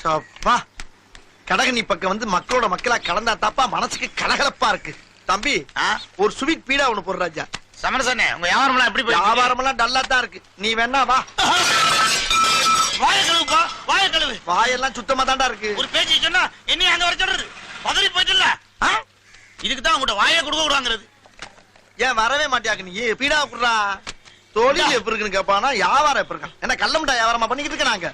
சப்பா கடகனி பக்கம் வந்து மக்களோட மக்களா கலந்தா தாப்பா மனசுக்கு கலகலப்பா இருக்கு. தம்பி ஒரு ஸ்வீட் பீடா ஒண்ணு போடுற ராஜா. சமரசனே உங்க வியாபாரம் எல்லாம் எப்படி போயிருக்கு? வியாபாரம் எல்லாம் டல்லா தான் இருக்கு. நீ வேணா வா. வாய கழுவுப்பா, வாய கழுவு. வாயெல்லாம் சுத்தமா தான்டா இருக்கு. ஒரு பேச்சு சொன்னா என்ன அங்க வர சொல்றது? பதறி போயிட்டுல. இதுக்கு தான் உங்கள்ட்ட வாயை கொடுக்க கூடாங்கிறது. ஏன் வரவே மாட்டியாக்கு நீ? பீடா குடுறா. தொழில் எப்படி இருக்குன்னு கேட்பானா, வியாபாரம் எப்படி இருக்கா? என்ன கள்ள முட்டா வியாபாரமா பண்ணிக்கிட்டு இருக்க நாங்க?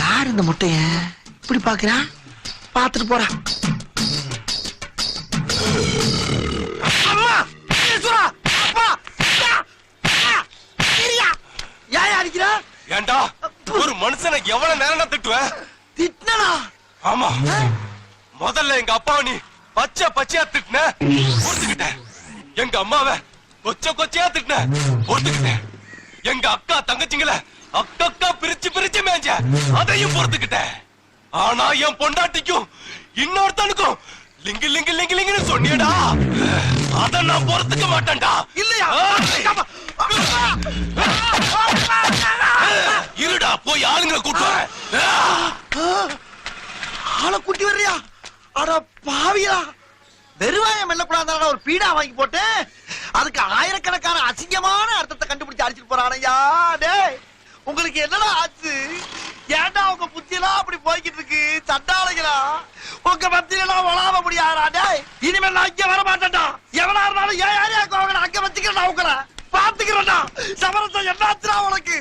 யார் இந்த முட்டைய இப்படி பாக்குறா? பாத்துட்டு போறா. அம்மா அப்பா ஏன் அடிக்கிறா? ஏண்டா ஒரு மனுஷனை எவ்வளவு நேரம் திட்டுவேன்? திட்டனா? ஆமா, முதல்ல எங்க அப்பாவை நீ பச்சை பச்சையா திட்டுன, பொறுத்துக்கிட்டேன். எங்க அம்மாவை கொச்ச கொச்சையா திட்டுன, பொறுத்துக்கிட்டேன். எங்க அக்கா தங்கச்சிங்கள அக்கா பிரிச்சு பிரிச்சு மேஞ்ச, அதையும் பொறுத்துக்கிட்டேன். ஆனா என் பொண்டாட்டிக்கும் இன்னொருத்தனுக்கும் லிங்கு லிங்கு லிங்கு லிங்குன்னு சொன்னியடா, அத நான் பொறுத்துக்க மாட்டேன்டா. இல்லையா? இருடா, போய் ஆளுங்களை கூட்டு. ஆளை கூட்டி வர்றியா? அட பாவியா, வெறுவாயம் மெல்லக்கூடாது ஒரு பீடா வாங்கி போட்டு அதுக்கு ஆயிரக்கணக்கான அசிங்கமான அர்த்தத்தை கண்டுபிடிச்சு அடிச்சுட்டு போறானையா. டேய், உங்களுக்கு என்னடா ஆச்சு? ஏன்டா உங்க புத்தியெல்லாம் அப்படி போய்கிட்டு இருக்கு? சண்டாளைகளா உங்க மத்தியெல்லாம் வளாம முடியாதா? டேய், இனிமேல் நான் இங்க வர மாட்டேன்டா. எவனா இருந்தாலும் ஏன் யாரையா அங்க வச்சுக்கிறேன், உங்களை பாத்துக்கிறேன்டா. சமரசம் என்னாச்சுடா உனக்கு?